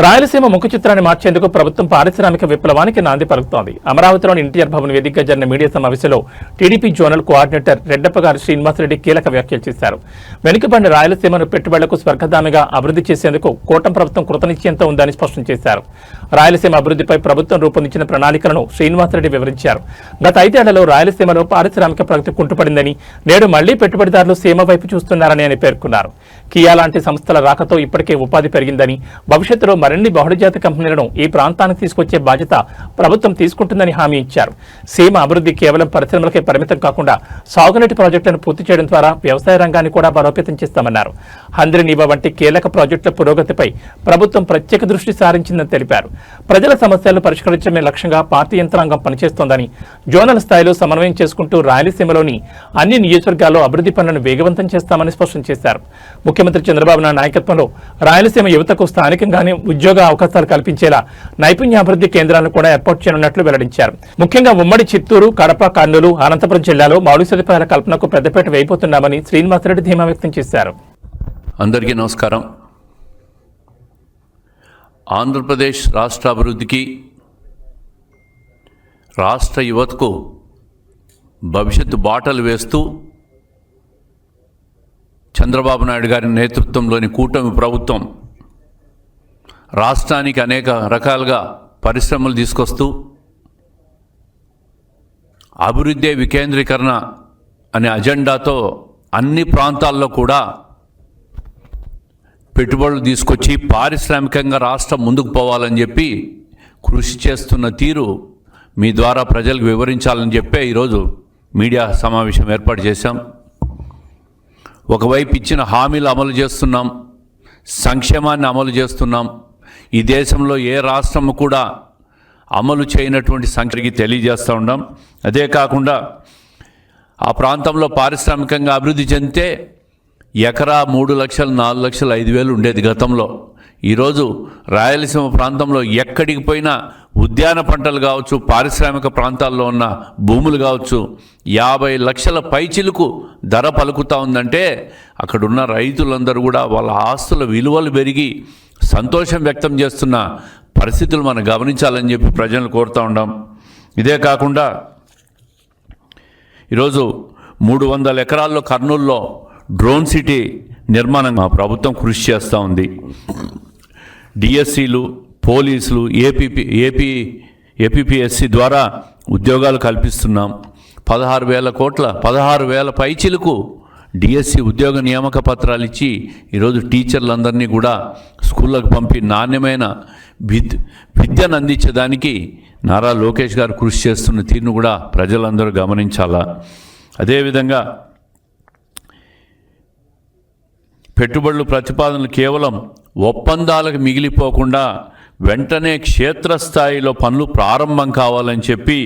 రాయలసీమ ముఖ చిత్రాన్ని మార్చేందుకు ప్రభుత్వం పారిశ్రామిక విప్లవానికి నాంది పలుకుతోంది. అమరావతిలోని ఎన్టీఆర్ భవన్ వేదికగా జరిగిన మీడియా సమావేశంలో టీడీపీ జోనల్ కోఆర్డినేటర్ రెడ్డప్పగారి శ్రీనివాసరెడ్డి కీలక వ్యాఖ్యలు చేశారు. వెనుకబడిన రాయలసీమను పెట్టుబడులకు స్వర్గధామిగా అభివృద్ధి చేసేందుకు కూటమి ప్రభుత్వం కృతనిశ్చయంతో ఉందని స్పష్టం చేశారు. రాయలసీమ అభివృద్ధిపై ప్రభుత్వం రూపొందించిన ప్రణాళికలను శ్రీనివాసరెడ్డి వివరించారు. గత 5 ఏళ్లలో రాయలసీమలో పారిశ్రామిక ప్రగతి కుంటుపడిందని, నేడు మళ్లీ పెట్టుబడిదారులు సీమ వైపు చూస్తున్నారని ఆయన పేర్కొన్నారు. కియా లాంటి సంస్థల రాకతో ఇప్పటికే ఉపాధి పెరిగిందని, భవిష్యత్తులో మరిన్ని బహుళజాతి కంపెనీలను ఈ ప్రాంతానికి తీసుకొచ్చే బాధ్యత ప్రభుత్వం తీసుకుంటుందని హామీ ఇచ్చారు. సీమ అభివృద్ధి కేవలం పరిశ్రమలకే పరిమితం కాకుండా సాగునీటి ప్రాజెక్టులను పూర్తి చేయడం ద్వారా వ్యవసాయ రంగాన్ని కూడా బలోపేతం చేస్తామన్నారు. హంద్రినీవా వంటి కీలక ప్రాజెక్టుల పురోగతిపై ప్రభుత్వం ప్రత్యేక దృష్టి సారించిందని తెలిపారు. ప్రజల సమస్యలను పరిష్కరించడమే లక్ష్యంగా పార్టీ యంత్రాంగం పనిచేస్తోందని, జోనల్ స్థాయిలో సమన్వయం చేసుకుంటూ రాయలసీమలోని అన్ని నియోజకవర్గాల్లో అభివృద్ధి పనులను వేగవంతం చేస్తామని స్పష్టం చేశారు. ముఖ్యమంత్రి చంద్రబాబు నాయుడు నాయకత్వంలో రాయలసీమ యువతకు స్థానికంగానే ఉద్యోగ అవకాశాలు కల్పించేలా నైపుణ్యాభివృద్ధి కేంద్రాలను కూడా ఏర్పాటు చేయనున్నట్లు వెల్లడించారు. ముఖ్యంగా ఉమ్మడి చిత్తూరు, కడప, కర్నూలు, అనంతపురం జిల్లాలో మౌలిక సదుపాయాల కల్పనకు పెద్దపీట వేయబోతున్నామని శ్రీనివాసరెడ్డి ధీమా వ్యక్తం చేశారు. అందరికీ నమస్కారం. ఆంధ్రప్రదేశ్ రాష్ట్ర అభివృద్ధికి, రాష్ట్ర యువతకు భవిష్యత్తు బాటలు వేస్తూ చంద్రబాబు నాయుడు గారి నేతృత్వంలోని కూటమి ప్రభుత్వం రాష్ట్రానికి అనేక రకాలుగా పరిశ్రమలు తీసుకొస్తూ అభివృద్ధి వికేంద్రీకరణ అనే అజెండాతో అన్ని ప్రాంతాల్లో కూడా పెట్టుబడులు తీసుకొచ్చి పారిశ్రామికంగా రాష్ట్రం ముందుకు పోవాలని చెప్పి కృషి చేస్తున్న తీరు మీ ద్వారా ప్రజలకు వివరించాలని చెప్పే ఈరోజు మీడియా సమావేశం ఏర్పాటు చేశాం. ఒకవైపు ఇచ్చిన హామీలు అమలు చేస్తున్నాం, సంక్షేమాన్ని అమలు చేస్తున్నాం. ఈ దేశంలో ఏ రాష్ట్రం కూడా అమలు చేయనటువంటి సంఖ్యకి తెలియజేస్తూ ఉన్నాం. అదే కాకుండా ఆ ప్రాంతంలో పారిశ్రామికంగా అభివృద్ధి చెందితే ఎకరా 3 లక్షలు 4 లక్షలు 5,000 ఉండేది గతంలో. ఈరోజు రాయలసీమ ప్రాంతంలో ఎక్కడికి పోయినా ఉద్యాన పంటలు కావచ్చు, పారిశ్రామిక ప్రాంతాల్లో ఉన్న భూములు కావచ్చు, 50 లక్షల పైచిలుకు ధర పలుకుతూ ఉందంటే అక్కడున్న రైతులందరూ కూడా వాళ్ళ ఆస్తుల విలువలు పెరిగి సంతోషం వ్యక్తం చేస్తున్న పరిస్థితులు మనం గమనించాలని చెప్పి ప్రజలను కోరుతూ ఉన్నాం. ఇదే కాకుండా ఈరోజు 300 ఎకరాల్లో కర్నూలులో డ్రోన్ సిటీ నిర్మాణం మా ప్రభుత్వం కృషి చేస్తూ ఉంది. డిఎస్సీలు, పోలీసులు, ఏపీపీఎస్సీ ద్వారా ఉద్యోగాలు కల్పిస్తున్నాం. 16,000 పైచిలకు డిఎస్సి ఉద్యోగ నియామక పత్రాలు ఇచ్చి ఈరోజు టీచర్లందరినీ కూడా స్కూళ్ళకు పంపి నాణ్యమైన విద్యను అందించేదానికి నారా లోకేష్ గారు కృషి చేస్తున్న తీరును కూడా ప్రజలందరూ గమనించాలా. అదేవిధంగా పెట్టుబడుల ప్రతిపాదనలు కేవలం ఒప్పందాలకు మిగిలిపోకుండా వెంటనే క్షేత్రస్థాయిలో పనులు ప్రారంభం కావాలని చెప్పి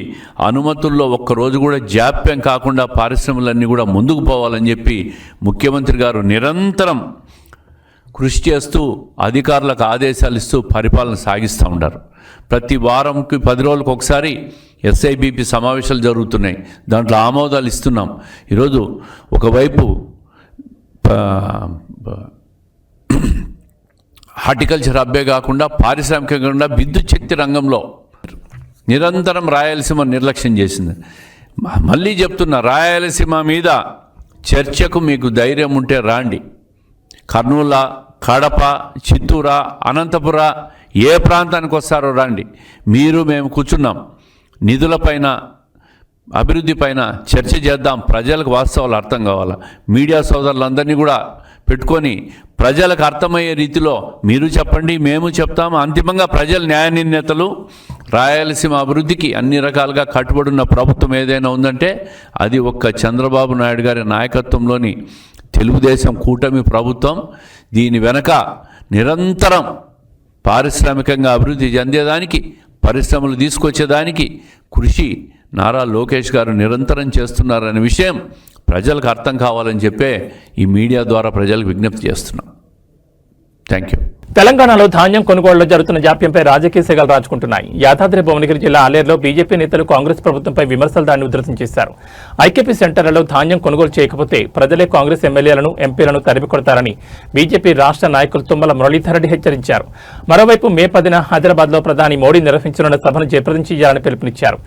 అనుమతుల్లో ఒక్కరోజు కూడా జాప్యం కాకుండా పరిశ్రమలన్నీ కూడా ముందుకు పోవాలని చెప్పి ముఖ్యమంత్రి గారు నిరంతరం కృషి చేస్తూ అధికారులకు ఆదేశాలు ఇస్తూ పరిపాలన సాగిస్తూ ఉన్నారు. ప్రతి వారంకి 10 రోజులకు ఒకసారి ఎస్ఐబిపి సమావేశాలు జరుగుతున్నాయి. దాంట్లో ఆమోదాలు ఇస్తున్నాం. ఈరోజు ఒకవైపు హార్టికల్చర్ హబ్బే కాకుండా పారిశ్రామికంగా విద్యుత్ శక్తి రంగంలో నిరంతరం రాయలసీమ నిర్లక్ష్యం చేసింది. మళ్ళీ చెప్తున్నా, రాయలసీమ మీద చర్చకు మీకు ధైర్యం ఉంటే రాండి. కర్నూలు, కడప, చిత్తూరు, అనంతపుర ఏ ప్రాంతానికి వస్తారో రండి. మేము కూర్చున్నాం. నిధులపైన, అభివృద్ధి పైన చర్చ చేద్దాం. ప్రజలకు వాస్తవాలు అర్థం కావాలా. మీడియా సోదరులందరినీ కూడా పెట్టుకొని ప్రజలకు అర్థమయ్యే రీతిలో మీరు చెప్పండి, మేము చెప్తాము. అంతిమంగా ప్రజల న్యాయ నిర్ణేతలు రాయలసీమ అభివృద్ధికి అన్ని రకాలుగా కట్టుబడిన ప్రభుత్వం ఏదైనా ఉందంటే అది ఒక్క చంద్రబాబు నాయుడు గారి నాయకత్వంలోని తెలుగుదేశం కూటమి ప్రభుత్వం. దీని వెనక నిరంతరం పారిశ్రామికంగా అభివృద్ధి చెందేదానికి, పరిశ్రమలు తీసుకొచ్చేదానికి కృషి నారా లోకేష్ గారు నిరంతరం చేస్తున్నారనే విషయం ప్రజలకు అర్థం కావాలని చెప్పే ఈ మీడియా ద్వారా ప్రజలకు విజ్ఞప్తి చేస్తున్నాం. Thank you. తెలంగాణలో ధాన్యం కొనుగోలులో జరుగుతున్న జాప్యంపై రాజకీయ సెగలు రాజుకుంటున్నాయి. యాదాద్రి భువనగిరి జిల్లా ఆలేరులో బీజేపీ నేతలు కాంగ్రెస్ ప్రభుత్వంపై విమర్శలు దాన్ని ఉధృతం చేశారు. ఐకేపీ సెంటర్లలో ధాన్యం కొనుగోలు చేయకపోతే ప్రజలే కాంగ్రెస్ ఎమ్మెల్యేలను, ఎంపీలను తరిమి కొడతారని బీజేపీ రాష్ట్ర నాయకులు తుమ్మల మురళీధర్ రెడ్డి హెచ్చరించారు. మరోవైపు మే 10న హైదరాబాద్లో ప్రధాని మోడీ నిర్వహించనున్న సభను జయప్రదం చేయాలని పిలుపునిచ్చారు.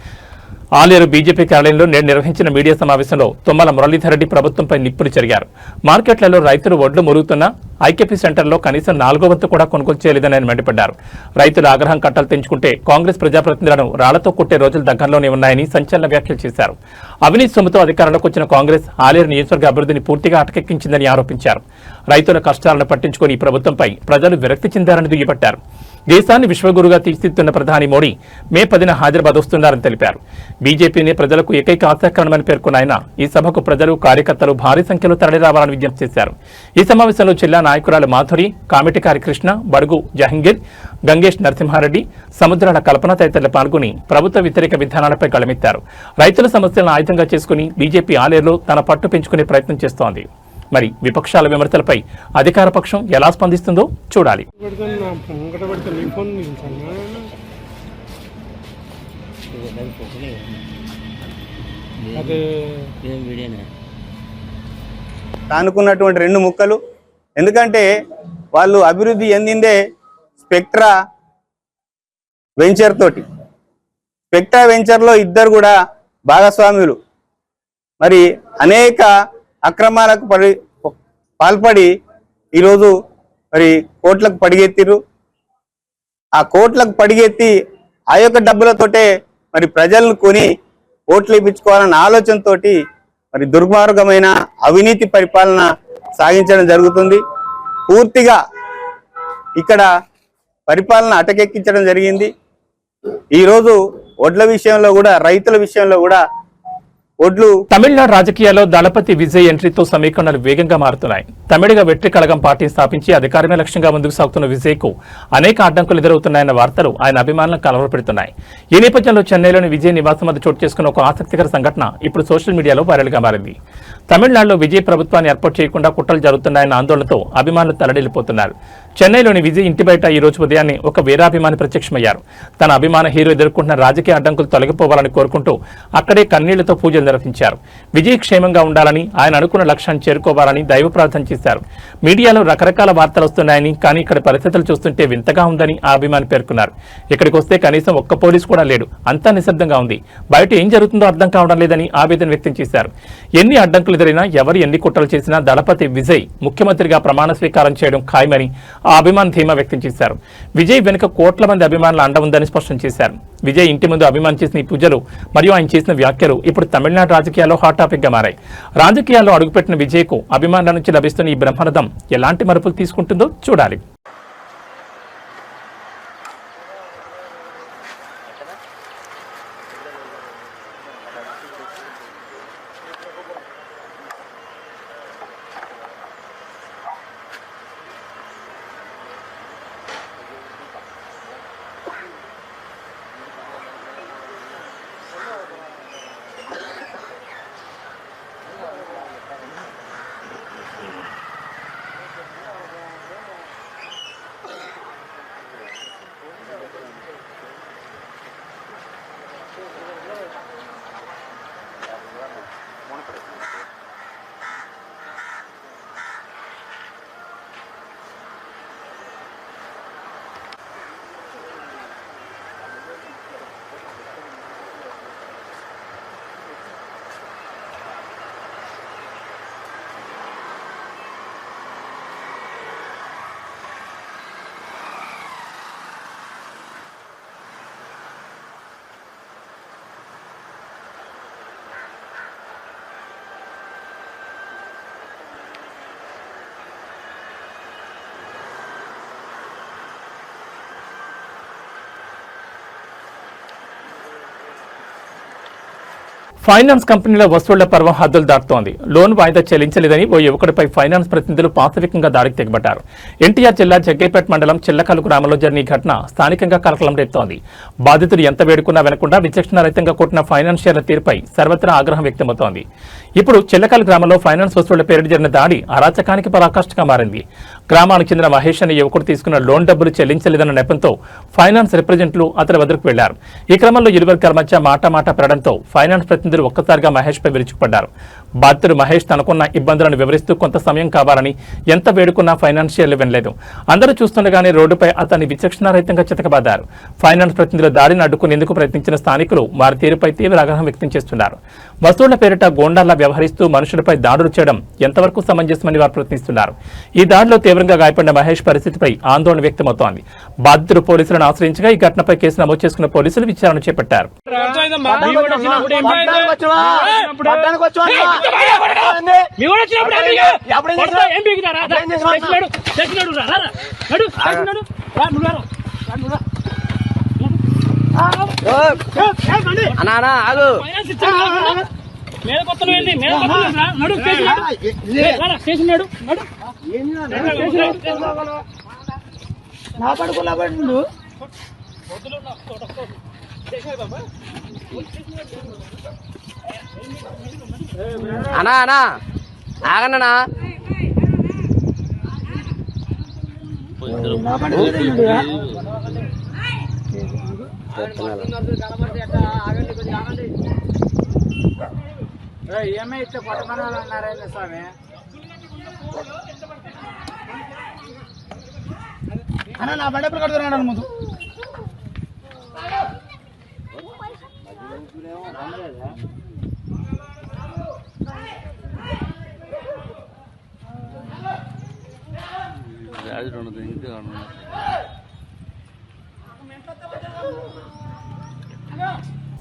ఆలేరు బీజేపీ కార్యాలయంలో నేడు నిర్వహించిన మీడియా సమావేశంలో తుమ్మల మురళీధర్ రెడ్డి ప్రభుత్వంపై నిప్పులు చెరిగారు. మార్కెట్లలో రైతులు వడ్లు మురుగుతున్నా ఐకేపీ సెంటర్లో కనీసం 4వ వంతు కూడా కొనుగోలు చేయలేదని ఆయన మండిపడ్డారు. రైతుల ఆగ్రహం కట్టలు తెంచుకుంటే కాంగ్రెస్ ప్రజాప్రతినిధులను రాళ్లతో కొట్టే రోజులు దగ్గరలోనే ఉన్నాయని సంచలన వ్యాఖ్యలు చేశారు. అవినీతి సొమ్ముతో అధికారంలోకి వచ్చిన కాంగ్రెస్ ఆలేరు నియోజకవర్గ అభివృద్ధిని పూర్తిగా అటకెక్కించిందని ఆరోపించారు. రైతుల కష్టాలను పట్టించుకుని ఈ ప్రభుత్వంపై ప్రజలు విరక్తి చెందారని దుయ్యబట్టారు. దేశాన్ని విశ్వగురుగా తీర్చిదిద్దుతున్న ప్రధాని మోడీ మే 10న హైదరాబాద్ వస్తున్నారని తెలిపారు. బీజేపీని ప్రజలకు ఏకైక ఆశాకరణమని పేర్కొన్న ఆయన ఈ సభకు ప్రజలు, కార్యకర్తలు భారీ సంఖ్యలో తరలిరావాలని విజ్ఞప్తి చేశారు. ఈ సమావేశంలో జిల్లా నాయకురాలు మాధురి, కామిటికారి కృష్ణ, బడుగు జహంగీర్, గంగేష్ నరసింహారెడ్డి, సముద్రాల కల్పన తదితరులు పాల్గొని ప్రభుత్వ వ్యతిరేక విధానాలపై గళమెత్తారు. రైతుల సమస్యలను ఆయుధంగా చేసుకుని బీజేపీ ఆలేరులో తన పట్టు పెంచుకునే ప్రయత్నం చేస్తోంది. మరి విపక్షాల విమర్శలపై అధికార పక్షం ఎలా స్పందిస్తుందో చూడాలి. అనుకున్నటువంటి 2 ముక్కలు. ఎందుకంటే వాళ్ళు అభివృద్ధి చెందిందే స్పెక్ట్రా వెంచర్ తోటి. స్పెక్ట్రా వెంచర్లో ఇద్దరు కూడా భాగస్వాములు. మరి అనేక అక్రమాలకు పాల్పడి ఈరోజు మరి కోట్లకు పడిగెత్తిరు. ఆ కోట్లకు పడిగెత్తి ఆ యొక్క డబ్బులతోటే మరి ప్రజలను కొని ఓట్లు ఇప్పించుకోవాలన్న ఆలోచనతో మరి దుర్మార్గమైన అవినీతి పరిపాలన సాగించడం జరుగుతుంది. పూర్తిగా ఇక్కడ పరిపాలన అటకెక్కించడం జరిగింది. ఈరోజు వడ్ల విషయంలో కూడా, రైతుల విషయంలో కూడా ఒడ్లు. తమిళనాడు రాజకీయాల్లో దళపతి విజయ్ ఎంట్రీతో సమీకరణలు వేగంగా మారుతున్నాయి. తమిళిగ వెట్రి కళగం పార్టీని స్థాపించి అధికారమే లక్ష్యంగా ముందుకు సాగుతున్న విజయ్ కు అనేక అడ్డంకులు ఎదురవుతున్నాయన్న వార్తలు ఆయన అభిమానులను కలవరపెడుతున్నాయి. ఈ నేపథ్యంలో చెన్నైలోని విజయ్ నివాసం వద్ద చోటు చేసుకున్న ఒక ఆసక్తికర సంఘటన ఇప్పుడు సోషల్ మీడియాలో వైరల్ గా మారింది. తమిళనాడులో విజయ్ ప్రభుత్వాన్ని ఏర్పాటు చేయకుండా కుట్రలు జరుగుతున్నాయన్న ఆందోళనతో అభిమానులు తలడిల్లిపోతున్నారు. చెన్నైలోని విజయ్ ఇంటి బయట ఈ రోజు ఉదయాన్నే ఒక వీరాభిమాని ప్రత్యక్షమయ్యారు. తన అభిమాన హీరో ఎదుర్కొంటున్న రాజకీయ అడ్డంకులు తొలగిపోవాలని కోరుకుంటూ అక్కడే కన్నీళ్లతో పూజలు నిర్వహించారు. విజయ్ క్షేమంగా ఉండాలని, ఆయన అనుకున్న లక్ష్యాన్ని చేరుకోవాలని దైవ ప్రార్థన చేశారు. మీడియాలో రకరకాల వార్తలు వస్తున్నాయని, కానీ ఇక్కడ పరిస్థితులు చూస్తుంటే వింతగా ఉందని ఆ అభిమాని పేర్కొన్నారు. ఇక్కడికి వస్తే కనీసం ఒక్క పోలీసు కూడా లేడు, అంతా నిశ్శబ్దంగా ఉంది, బయట ఏం జరుగుతుందో అర్థం కావడం లేదని ఆవేదన వ్యక్తం చేశారు. ఎన్ని అడ్డంకులు ఎదురైనా, ఎవరు ఎన్ని కుట్రలు చేసినా దళపతి విజయ్ ముఖ్యమంత్రిగా ప్రమాణ స్వీకారం చేయడం ఖాయమని ఆ అభిమాని ధీమా వ్యక్తం చేశారు. విజయ్ వెనుక కోట్ల మంది అభిమానుల అండ ఉందని స్పష్టం చేశారు. విజయ్ ఇంటి ముందు అభిమాని చేసిన ఈ పూజలు మరియు ఆయన చేసిన వ్యాఖ్యలు ఇప్పుడు తమిళనాడు రాజకీయాల్లో హాట్ టాపిక్ గా మారాయి. రాజకీయాల్లో అడుగుపెట్టిన విజయ్ కు అభిమానుల నుంచి లభిస్తున్న ఈ బ్రహ్మరథం ఎలాంటి మలుపులు తీసుకుంటుందో చూడాలి. ఫైనాన్స్ కంపెనీల వసూళ్ల పర్వం హద్దులు దాటుతోంది. లోన్ వాయిదా చెల్లించలేదని ఓ యువకుడిపై ఫైనాన్స్ ప్రతినిధులు పాశవికంగా దాడికి తెగబడ్డారు. ఎన్టీఆర్ జిల్లా జగ్గైపేట మండలం చిల్లకల్లు గ్రామంలో జరిగిన ఈ ఘటన స్థానికంగా కలకలం రేపుతోంది. బాధితులు ఎంత వేడుకున్నా వినకుండా విచక్షణారహితంగా కొట్టిన ఫైనాన్షియర్ల తీరుపై సర్వత్రా ఆగ్రహం వ్యక్తమవుతోంది. ఇప్పుడు చిల్లకల్లు గ్రామంలో ఫైనాన్స్ వసూళ్ల పేరిట జరిగిన దాడి అరాచకానికి పరాకాష్ఠగా మారింది. గ్రామానికి చెందిన మహేష్ అనే యువకుడు తీసుకున్న లోన్ డబ్బులు చెల్లించలేదన్న నెపంతో ఫైనాన్స్ రిప్రజెంటేటివ్లు అతని వద్దకు వెళ్లారు. ఈ క్రమంలో ఇరు వర్గాల మధ్య మాటామాట పెరగడంతో ఫైనాన్స్ ప్రతినిధులు ఒక్కసారిగా మహేష్ పై విరుచుకుపడ్డారు. బాధితుడు మహేష్ తనకున్న ఇబ్బందులను వివరిస్తూ కొంత సమయం కావాలని ఎంత వేడుకున్నా ఫైనాన్షియర్లు వినలేదు. అందరూ చూస్తుండగానే రోడ్డుపై అతన్ని విచక్షణారహితంగా చితకబాదారు. ఫైనాన్స్ ప్రతినిధుల దాడిని అడ్డుకునేందుకు ప్రయత్నించిన స్థానికులు వారి తీరుపై తీవ్ర ఆగ్రహం వ్యక్తం చేస్తున్నారు. వసూళ్ల పేరిట గోండాల్లా వ్యవహరిస్తూ మనుషులపై దాడులు చేయడం ఎంతవరకు సమంజసమని వారు ప్రశ్నిస్తున్నారు. ఈ దాడిలో తీవ్రంగా గాయపడిన మహేష్ పరిస్థితిపై ఆందోళన వ్యక్తమవుతోంది. బాధితుడు పోలీసులను ఆశ్రయించగా ఈ ఘటనపై కేసు నమోదు చేసుకున్న పోలీసులు విచారణ చేపట్టారు. అనా అనా ఆగన్నా ఈఎంఐ ఇస్తే కొట్టమనాలి అన్నారండి స్వామి. అన్న నా బండి ఎప్పుడు కడుతున్నాడు ముందు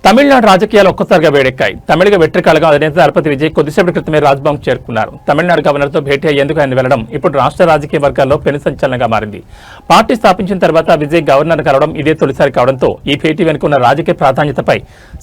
తమిళనాడు రాజకీయాలు ఒక్కసారిగా వేడెక్కాయి. తమిళగ వెట్రికళగా అధినేత దళపతి విజయ్ కొద్దిసేపటి క్రితమే రాజ్భవన్ చేరుకున్నారు. తమిళనాడు గవర్నర్తో భేటీ అయ్యేందుకు ఆయన వెళ్లడం ఇప్పుడు రాష్ట్ర రాజకీయ వర్గాల్లో పెను సంచలనంగా మారింది. పార్టీ స్థాపించిన తర్వాత విజయ్ గవర్నర్ కలవడం ఇదే తొలిసారి కావడంతో ఈ భేటీ వెనుక ఉన్న రాజకీయ ప్రాధాన్యతపై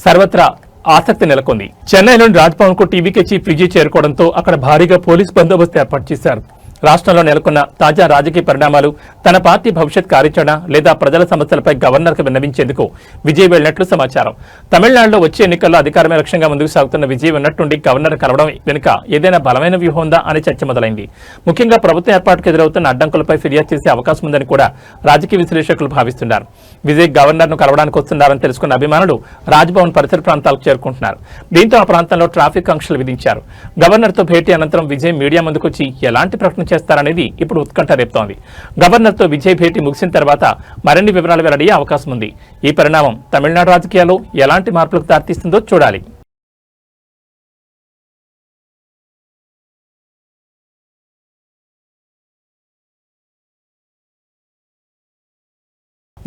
సర్వత్రా ఆసక్తి నెలకొంది. చెన్నైలోని రాజ్భవన్ కు టీవీకే చీఫ్ విజయ్ చేరుకోవడంతో అక్కడ భారీగా పోలీస్ బందోబస్తు ఏర్పాటు చేశారు. రాష్ట్రంలో నెలకొన్న తాజా రాజకీయ పరిణామాలు, తన పార్టీ భవిష్యత్ కార్యాచరణ లేదా ప్రజల సమస్యలపై గవర్నర్కు విన్నవించేందుకు విజయ్ వెళ్లినట్లు సమాచారం. తమిళనాడులో వచ్చే ఎన్నికల్లో అధికారమే లక్ష్యంగా ముందుకు సాగుతున్న విజయ్ ఉన్నట్టుండి గవర్నర్ కలవడం వెనుక ఏదైనా బలమైన వ్యూహం ఉందా అనే చర్చ మొదలైంది. ముఖ్యంగా ప్రభుత్వ ఏర్పాటుకు ఎదురవుతున్న అడ్డంకులపై ఫిర్యాదు చేసే అవకాశం ఉందని కూడా రాజకీయ విశ్లేషకులు భావిస్తున్నారు. విజయ్ గవర్నర్ను కలవడానికి వస్తున్నారని తెలుసుకున్న అభిమానులు రాజ్భవన్ పరిసర ప్రాంతాలకు చేరుకుంటున్నారు. దీంతో ఆ ప్రాంతంలో ట్రాఫిక్ ఆంక్షలు విధించారు. గవర్నర్తో భేటీ అనంతరం విజయ్ మీడియా ముందుకొచ్చి ఎలాంటి ప్రకటన చేస్తారనేది ఇప్పుడు ఉత్కంఠ రేపుతోంది. గవర్నర్తో విజయ్ భేటీ ముగిసిన తర్వాత మరిన్ని వివరాలు వెల్లడయ్యే అవకాశం ఉంది. ఈ పరిణామం తమిళనాడు రాజకీయాల్లో ఎలాంటి మార్పులకు దారితీస్తుందో చూడాలి.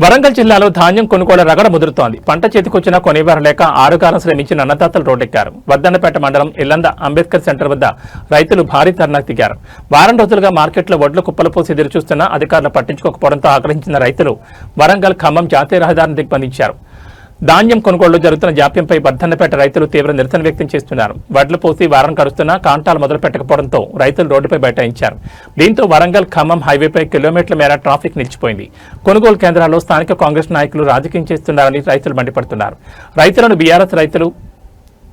వరంగల్ జిల్లాలో ధాన్యం కొనుగోలు రగడ ముదురుతోంది. పంట చేతికొచ్చినా కొనేవారు లేక ఆరుగాలం శ్రమించిన అన్నదాతలు రోడ్డెక్కారు. వద్దన్నపేట మండలం ఇల్లంద అంబేద్కర్ సెంటర్ వద్ద రైతులు భారీ ధర్నాకు దిగారు. వారం రోజులుగా మార్కెట్లో వడ్లు కుప్పలు పోసి ఎదురుచూస్తున్నా అధికారులు పట్టించుకోకపోవడంతో ఆగ్రహించిన రైతులు వరంగల్ ఖమ్మం జాతీయ రహదారిని దిగ్బంధించారు. ధాన్యం కొనుగోళ్లు జరుగుతున్న జాప్యంపై బద్దన్నపేట రైతులు తీవ్ర నిరసన వ్యక్తం చేస్తున్నారు. వడ్లు పోసి వారం గడుస్తున్నా కాంటాలు మొదలు పెట్టకపోవడంతో రైతులు రోడ్డుపై బైఠాయించారు. దీంతో వరంగల్ ఖమ్మం హైవేపై కిలోమీటర్ల మేర ట్రాఫిక్ నిలిచిపోయింది. కొనుగోలు కేంద్రాల్లో స్థానిక కాంగ్రెస్ నాయకులు రాజకీయం చేస్తున్నారని రైతులు మండిపడుతున్నారు. రైతులను బీఆర్ఎస్ రైతులు,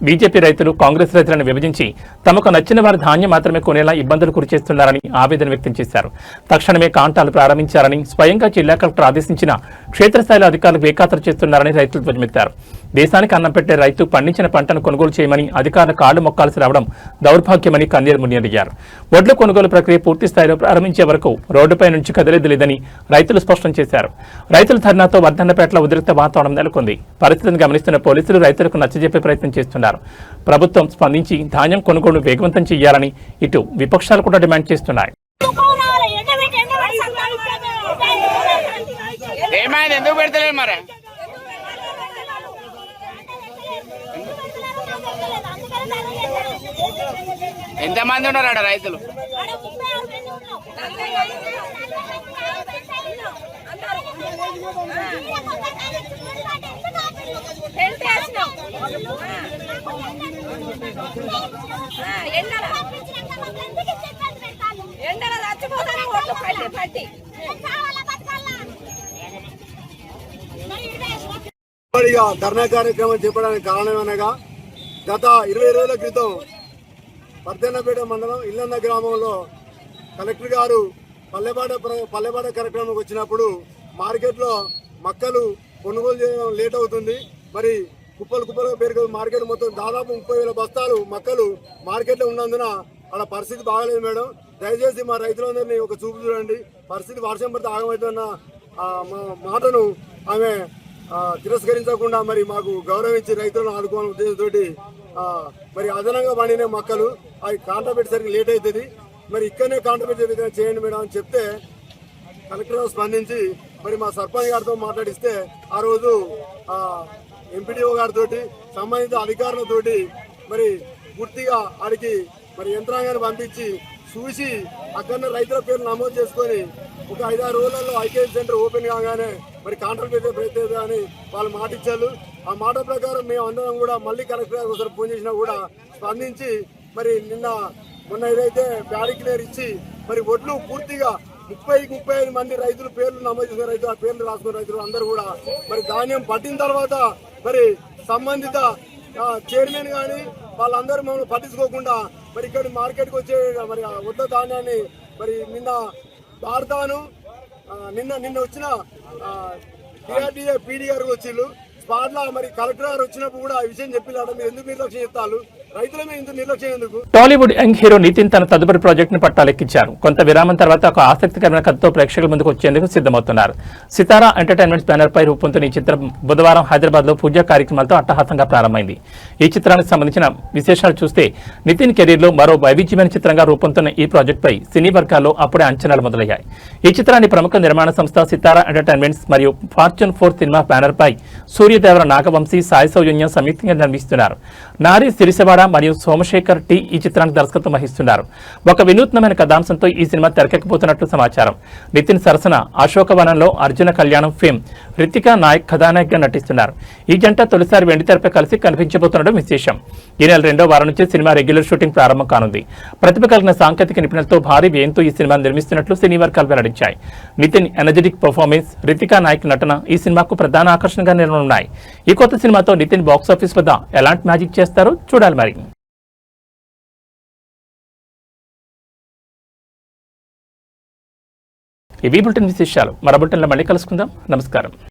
బీజేపీ రైతులు కాంగ్రెస్ రైతులను విభజించి తమకు నచ్చిన వారి ధాన్యం మాత్రమే కొనేలా ఇబ్బందులు గురిచేస్తున్నారని ఆవేదన వ్యక్తం చేశారు. తక్షణమే కాంటాలు ప్రారంభించారని, స్వయంగా జిల్లా కలెక్టర్ ఆదేశించిన క్షేత్రస్థాయిలో అధికారులు బేఖాతరు చేస్తున్నారని రైతులు ధ్వజమెత్తారు. దేశానికి అన్నం పెట్టే రైతు పండించిన పంటను కొనుగోలు చేయమని అధికారుల కాళ్లు మొక్కాల్సి రావడం దౌర్భాగ్యమని కన్నీరు మునియడిగారు. వడ్ల కొనుగోలు ప్రక్రియ పూర్తి స్థాయిలో ప్రారంభించే వరకు రోడ్డుపై నుంచి కదిలేది లేదని రైతులు స్పష్టం చేశారు. రైతుల ధర్నాతో వర్ధన్నపేటలో ఉద్రిక్త వాతావరణం నెలకొంది. పరిస్థితిని గమనిస్తున్న పోలీసులు రైతులకు నచ్చజెప్పే ప్రయత్నం చేస్తున్నారు. ప్రభుత్వం స్పందించి ధాన్యం కొనుగోలు వేగవంతం చేయాలని ఇటు విపక్షాలు కూడా డిమాండ్ చేస్తున్నాయి. ఎందుకు పెడతలేదు మరి? ఎంతమంది ఉన్నారు రైతులు? ధర్నా కార్యక్రమం చెప్పడానికి కారణమనగా గత 20 రోజుల క్రితం వర్ధన్నపేట మండలం ఇల్లంద గ్రామంలో కలెక్టర్ గారు పల్లెబాట కార్యక్రమంకి వచ్చినప్పుడు మార్కెట్లో మక్కలు కొనుగోలు చేయడం లేట్ అవుతుంది. మరి కుప్పలుగా పెరిగే మార్కెట్ మొత్తం దాదాపు 30,000 బస్తాలు మక్కలు మార్కెట్లో ఉన్నందున అక్కడ పరిస్థితి బాగలేదు మేడం. దయచేసి మా రైతులందరినీ ఒక చూపు చూడండి. పరిస్థితి వర్షం పడితే ఆగమవుతున్న మాటను ఆమె తిరస్కరించకుండా మరి మాకు గౌరవించి రైతులను ఆదుకోవాలనే ఉద్దేశంతో మరి అదనంగా పండిన మొక్కలు అవి కాంటా పెట్టేసరికి లేట్ అవుతుంది. మరి ఇక్కడనే కాంటా పెట్టే విధంగా చేయండి మేడం అని చెప్తే కలెక్టర్ స్పందించి మరి మా సర్పంచ్ గారితో మాట్లాడిస్తే ఆ రోజు ఎంపీడీఓ గారితో సంబంధిత అధికారులతోటి మరి పూర్తిగా ఆడికి మరి యంత్రాంగాన్ని పంపించి చూసి అక్కడ రైతుల పేర్లు నమోదు చేసుకొని ఒక 5-6 రోజులలో ఐకేఎం సెంటర్ ఓపెన్ కాగానే మరి కాంట్రాక్ట్ పెట్టే ప్రయత్నం అని వాళ్ళు మాట ఇచ్చారు. ఆ మాట ప్రకారం మేము అందరం కూడా మళ్ళీ కలెక్టర్ గారు ఒకసారి ఫోన్ చేసినా కూడా స్పందించి మరి మొన్న ఏదైతే బ్యారిక్లేర్ ఇచ్చి మరి ఒడ్లు పూర్తిగా 30-35 మంది రైతులు పేర్లు నమోదు చేసిన రైతులు ఆ పేర్లు రాసుకున్న రైతులు అందరూ కూడా మరి ధాన్యం పట్టిన తర్వాత మరి సంబంధిత చైర్మన్ కానీ వాళ్ళందరూ మమ్మల్ని పట్టించుకోకుండా మరి ఇక్కడ మార్కెట్కి వచ్చే మరి వడ్ల ధాన్యాన్ని మరి నిన్న వాడతాను నిన్న వచ్చిన టీఆర్డీఏ పీడీ గారు వచ్చిళ్ళు స్పాట్లా మరి కలెక్టర్ గారు వచ్చినప్పుడు కూడా ఈ విషయం చెప్పినాడు. మీరు ఎందుకు నిర్లక్ష్యం చేస్తారు? రైతుల మీద ఎందుకు నిర్లక్ష్యం ఎందుకు? టాలీవుడ్ యంగ్ హీరో నితిన్ తన తదుపరి ప్రాజెక్ట్ ను పట్టాలెక్కించారు. కొంత విరామం తర్వాత ఒక ఆసక్తికరమైన కథతో ప్రేక్షకుల ముందుకు వచ్చేందుకు సిద్ధమవుతున్నారు. సితారా ఎంటర్టైన్మెంట్స్ బ్యానర్ పై రూపొందుతున్న ఈ చిత్రం బుధవారం హైదరాబాద్ లో పూజా కార్యక్రమాలతో అట్టహాసంగా ప్రారంభమైంది. ఈ చిత్రానికి సంబంధించిన విశేషాలు చూస్తే నితిన్ కెరీర్ లో మరో వైవిధ్యమైన చిత్రంగా రూపొందుతున్న ఈ ప్రాజెక్ట్ పై సినీ వర్గాల్లో అప్పుడే అంచనాలు మొదలయ్యాయి. ఈ చిత్రాన్ని ప్రముఖ నిర్మాణ సంస్థ సితారా ఎంటర్టైన్మెంట్స్ మరియు ఫార్చ్యూన్ 4 సినిమా బ్యానర్ పై సూర్యదేవర నాగవంశీ, సాయి సౌజన్యం సంయుక్తంగా నిర్మిస్తున్నారు. నారీ సిరిసవాడ మరియు సోమశేఖర్ టి ఈ చిత్రానికి దర్శకత్వం వహిస్తున్నారు. ఒక వినూత్నమైన కథాంశంతో ఈ సినిమా తెరకెక్కబోతున్నట్లు సమాచారం. నితిన్ సరసన అశోకవనంలో అర్జున కళ్యాణం ఫేమ్ రితికా నాయక్ కథానాయకగా నటిస్తున్నారు. ఈ జంట తొలిసారి వెండితెరపై కలిసి కనిపించబోతుండడం విశేషం. ఈ నెల 2వ వారం నుంచి సినిమా రెగ్యులర్ షూటింగ్ ప్రారంభం కానుంది. ప్రతిభ కలిగిన సాంకేతిక నిపుణులతో భారీ వ్యయంతో ఈ సినిమాను నిర్మిస్తున్నట్లు సినీ వర్గాలు వెల్లడించాయి. నితిన్ ఎనర్జెటిక్ పర్ఫార్మెన్స్, రితికా నాయక్ నటన ఈ సినిమాకు ప్రధాన ఆకర్షణగా నిలవనున్నాయి. ఈ కొత్త సినిమాతో నితిన్ బాక్సాఫీస్ వద్ద ఎలాంటి మ్యాజిక్ చేస్తారో చూడాలి. మరి ఇవి బులెటిన్ విశేషాలు. మరో బులెటిన్లో మళ్ళీ కలుసుకుందాం. నమస్కారం.